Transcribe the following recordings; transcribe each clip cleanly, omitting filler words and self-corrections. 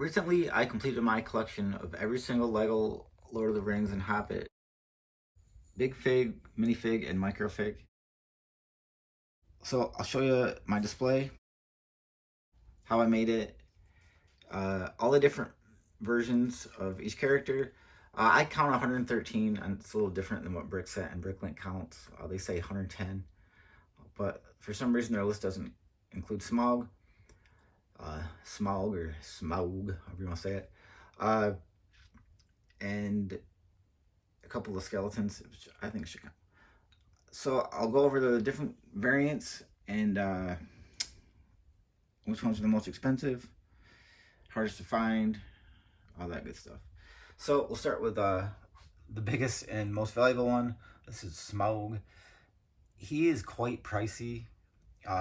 Recently, I completed my collection of every single Lego Lord of the Rings and Hobbit Big Fig, Minifig, and Microfig. So I'll show you my display, how I made it, all the different versions of each character. I count 113, and it's a little different than what Brickset and Bricklink counts. They say 110, but for some reason their list doesn't include Smaug, Smaug or Smaug, however you want to say it, and a couple of skeletons, which I think should count. So I'll go over the different variants and which ones are the most expensive, hardest to find, all that good stuff. So we'll start with the biggest and most valuable one. This is Smaug. He is quite pricey.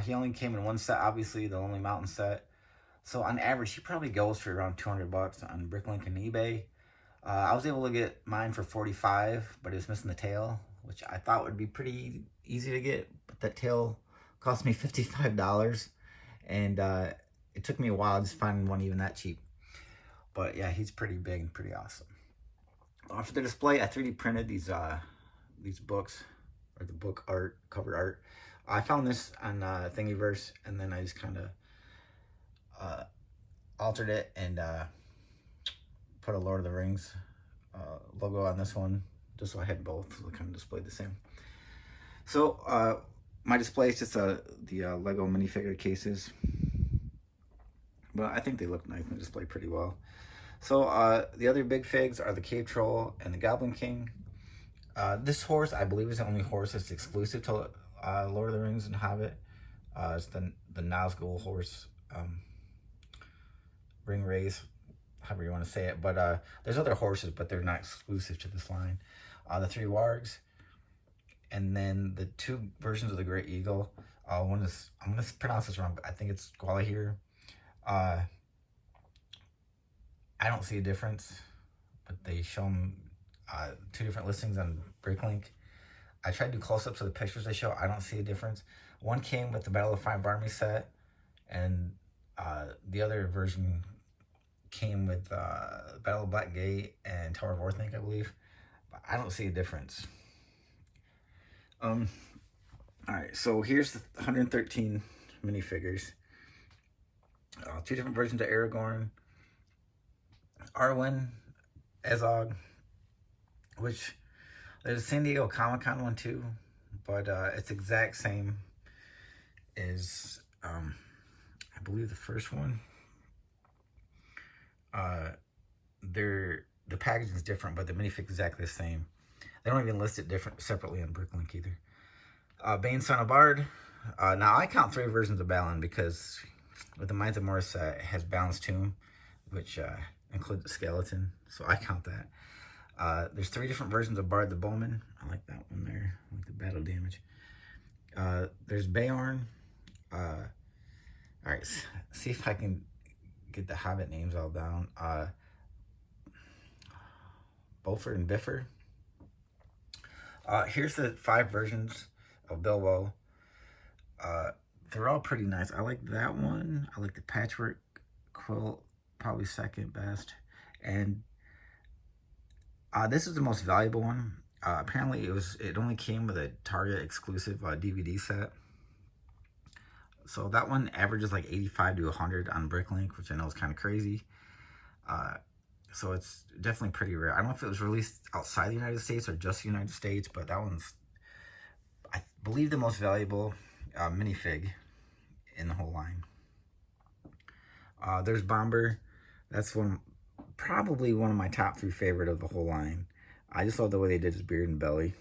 He only came in one set, obviously, the Lonely Mountain set. So on average, he probably goes for around 200 bucks on Bricklink and eBay. I was able to get mine for 45, but it was missing the tail, which I thought would be pretty easy to get. But that tail cost me $55, and it took me a while just finding one even that cheap. But yeah, he's pretty big and pretty awesome. For the display, I 3D printed these books, or the book art, cover art. I found this on Thingiverse, and then I just kind of altered it and put a Lord of the Rings logo on this one, just so I had both, so they kind of displayed the same. So my display is just the Lego minifigure cases, but I think they look nice and display pretty well. So the other big figs are the Cave Troll and the Goblin King. This horse, I believe, is the only horse that's exclusive to Lord of the Rings and Hobbit. It's the Nazgul horse, ring race, however you want to say it. But there's other horses, but they're not exclusive to this line. The 3 wargs, and then the 2 versions of the Great Eagle. One is, I'm going to pronounce this wrong, but I think it's Gwalahir. I don't see a difference, but they show them 2 different listings on Bricklink. I tried to do close-ups of the pictures they show. I don't see a difference. One came with the Battle of Five Armies set, and the other version came with Battle of Black Gate and Tower of Orthanc, I believe. But I don't see a difference. Alright, so here's the 113 minifigures. 2 different versions of Aragorn, Arwen, Azog, which there's a San Diego Comic-Con one too, but it's exact same as I believe the first one. The packaging is different, but the minifig is exactly the same. They don't even list it separately on Bricklink either. Bane, Son of Bard. Now I count 3 versions of Balin because with the Mines of Morris it has Balin's Tomb, which includes the skeleton, so I count that. There's 3 different versions of Bard the Bowman. I like that one there, I like the battle damage. There's Beorn. Alright, see if I can get the Hobbit names all down. Beaufort and Biffer. Here's the 5 versions of Bilbo. They're all pretty nice. I like that one. I like the patchwork quilt, probably second best. And this is the most valuable one. Apparently it only came with a Target exclusive DVD set. So that one averages like 85 to 100 on Bricklink, which I know is kind of crazy. So it's definitely pretty rare. I don't know if it was released outside the United States or just the United States, but that one's, I believe, the most valuable minifig in the whole line. There's Bomber. That's probably one of my top 3 favorite of the whole line. I just love the way they did his beard and belly.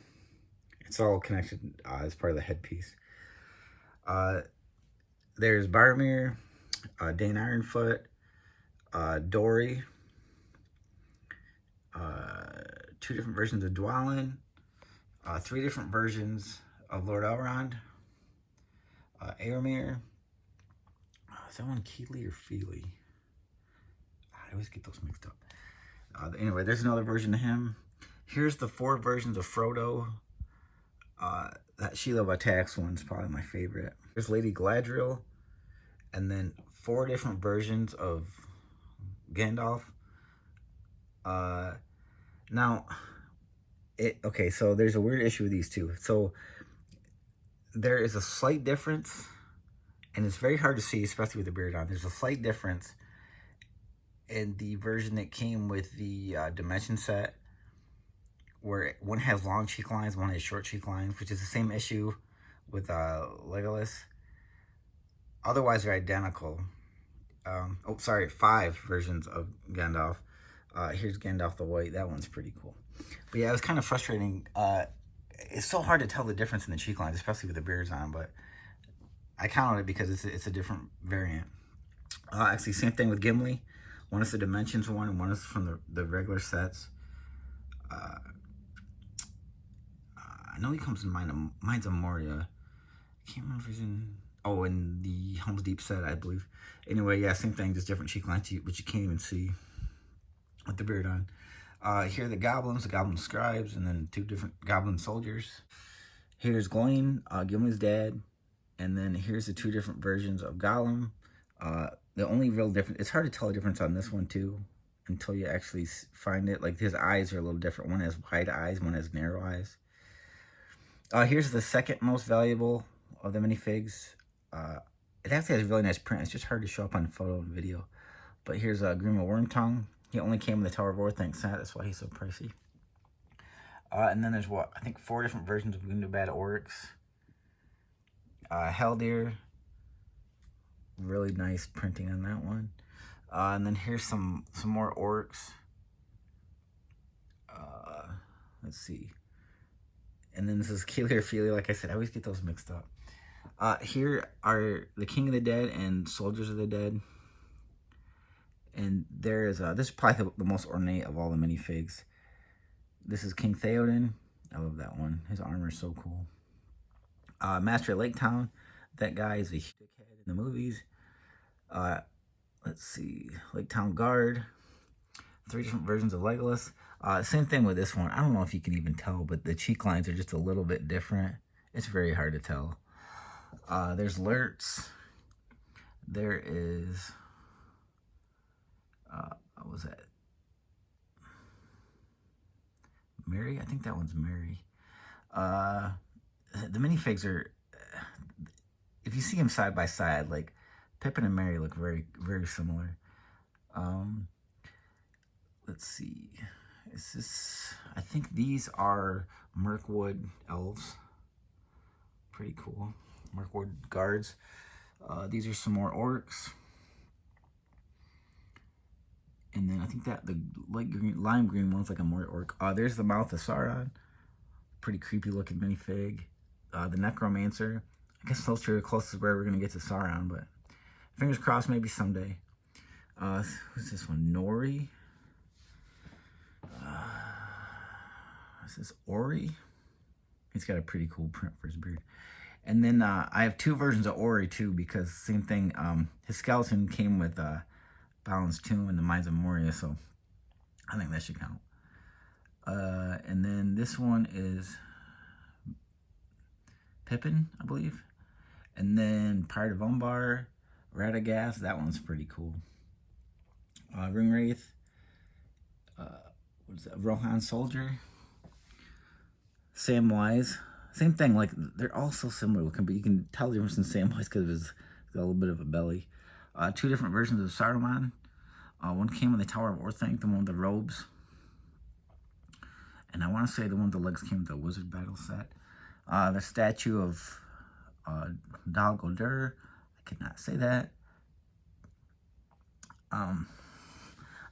It's all connected as part of the headpiece. There's Boromir, Dane Ironfoot, Dory, 2 different versions of Dwalin, 3 different versions of Lord Elrond, Aramir. Is that one Keeley or Feely? I always get those mixed up. Anyway, there's another version of him. Here's the 4 versions of Frodo. That Sheila of Attacks one's probably my favorite. There's Lady Galadriel, and then 4 different versions of Gandalf. Now, okay, so there's a weird issue with these two. So there is a slight difference, and it's very hard to see, especially with the beard on. There's a slight difference in the version that came with the Dimension set, where one has long cheek lines, one has short cheek lines, which is the same issue with Legolas. Otherwise, they're identical. Oh, sorry, 5 versions of Gandalf. Here's Gandalf the White. That one's pretty cool. But yeah, it was kind of frustrating. It's so hard to tell the difference in the cheek lines, especially with the beards on, but I counted it because it's a different variant. Actually, same thing with Gimli. One is the Dimensions one, and one is from the regular sets. I know he comes in Mine's a Moria. I can't remember if he's in... Oh, in the Helm's Deep set, I believe. Anyway, yeah, same thing, just different cheek lines, which you can't even see with the beard on. Here are the Goblin Scribes, and then 2 different Goblin Soldiers. Here's Gawain, Gimli's dad, and then here's the 2 different versions of Gollum. The only real difference, it's hard to tell the difference on this one too, until you actually find it. Like, his eyes are a little different. One has wide eyes, one has narrow eyes. Here's the second most valuable of the minifigs. It actually has a really nice print. It's just hard to show up on photo and video. But here's Grima Wormtongue. He only came in the Tower of Orthanc set. That's why he's so pricey. And then there's I think 4 different versions of Gundabad Oryx. Haldir. Really nice printing on that one. And then here's some more Orcs. Let's see. And then this is Keeler Feely. Like I said, I always get those mixed up. Here are the King of the Dead and Soldiers of the Dead. And there is, this is probably the most ornate of all the minifigs. This is King Theoden. I love that one. His armor is so cool. Master of Lake Town. That guy is a dickhead in the movies. Let's see. Lake Town Guard. 3 different versions of Legolas. Same thing with this one. I don't know if you can even tell, but the cheek lines are just a little bit different. It's very hard to tell. There's Lurtz. There is... what was that? Mary? I think that one's Mary. The minifigs are... If you see them side by side, like, Pippin and Mary look very, very similar. Let's see. Is this... I think these are Mirkwood elves. Pretty cool. Mirkwood guards. These are some more orcs. And then I think that the light green, lime green one's like a more orc. There's the Mouth of Sauron. Pretty creepy looking minifig. The Necromancer. I guess those 2 are the closest where we're going to get to Sauron, but fingers crossed, maybe someday. Who's this one? Nori. This is Ori. He's got a pretty cool print for his beard. And then I have 2 versions of Ori too, because same thing. His skeleton came with Balin's Tomb and the Mines of Moria, so I think that should count. And then this one is Pippin, I believe. And then Pirate of Umbar, Radagast. That one's pretty cool. Ringwraith. What's that? Rohan Soldier. Samwise. Same thing. Like, they're all so similar looking, but you can tell the difference in Samwise because he's got a little bit of a belly. 2 different versions of Saruman. One came in the Tower of Orthanc, the one with the robes. And I want to say the one with the legs came with the Wizard Battle set. The statue of Dal Guldur. I could not say that.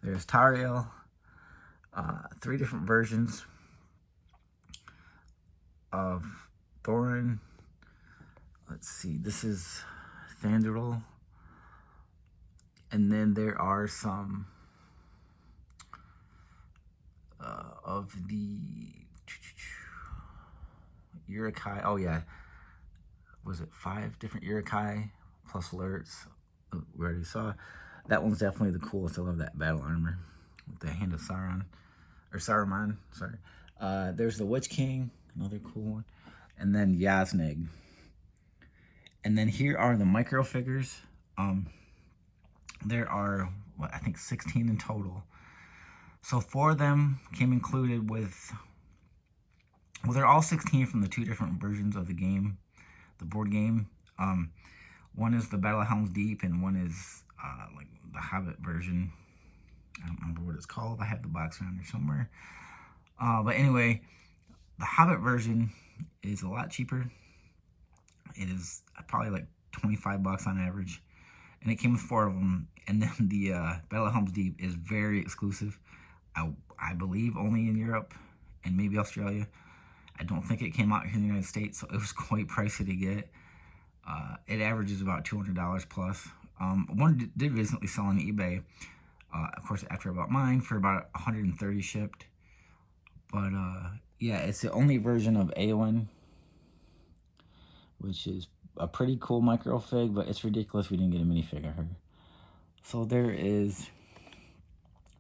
There's Tariel. 3 different versions of Thorin. Let's see. This is Thranduil. And then there are some of the Uruk-hai. Oh, yeah. Was it 5 different Uruk-hai plus Lurtz? We already saw. That one's definitely the coolest. I love that battle armor with the Hand of Sauron. Or Saruman, sorry. There's the Witch King. Another cool one. And then Yasnig. And then here are the micro figures. There are I think 16 in total. So 4 of them came included with, well, they're all 16 from the 2 different versions of the game, the board game. One is the Battle of Helm's Deep, and one is like the Hobbit version. I don't remember what it's called. I have the box around here somewhere. But anyway, the Hobbit version is a lot cheaper. It is probably like 25 bucks on average. And it came with 4 of them. And then the Battle of Helm's Deep is very exclusive. I believe only in Europe and maybe Australia. I don't think it came out here in the United States, so it was quite pricey to get. It averages about $200 plus. One did recently sell on eBay, of course, after I bought mine, for about 130 shipped. But yeah, it's the only version of Eowyn, which is a pretty cool microfig, but it's ridiculous we didn't get a minifig of her. So there is,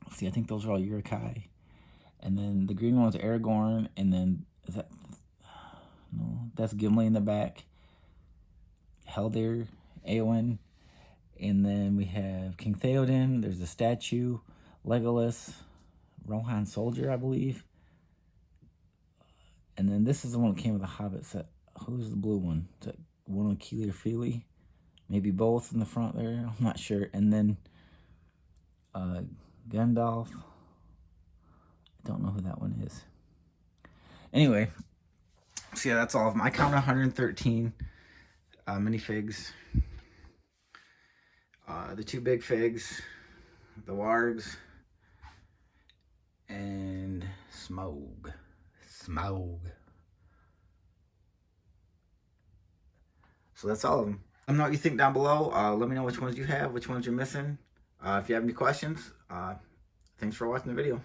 let's see, I think those are all Uruk-hai. And then the green one's Aragorn, and then, is that, no, that's Gimli in the back. Heldir, Eowyn, and then we have King Theoden. There's a statue, Legolas, Rohan Soldier, I believe. And then this is the one that came with the Hobbit set. Who's the blue one? Is that one with Keely or Feely? Maybe both in the front there. I'm not sure. And then Gandalf. I don't know who that one is. Anyway, so yeah, that's all of them. I counted 113 minifigs. The 2 big figs, the wargs, and Smaug. So that's all of them. Let me know what you think down below. Let me know which ones you have, which ones you're missing. If you have any questions, thanks for watching the video.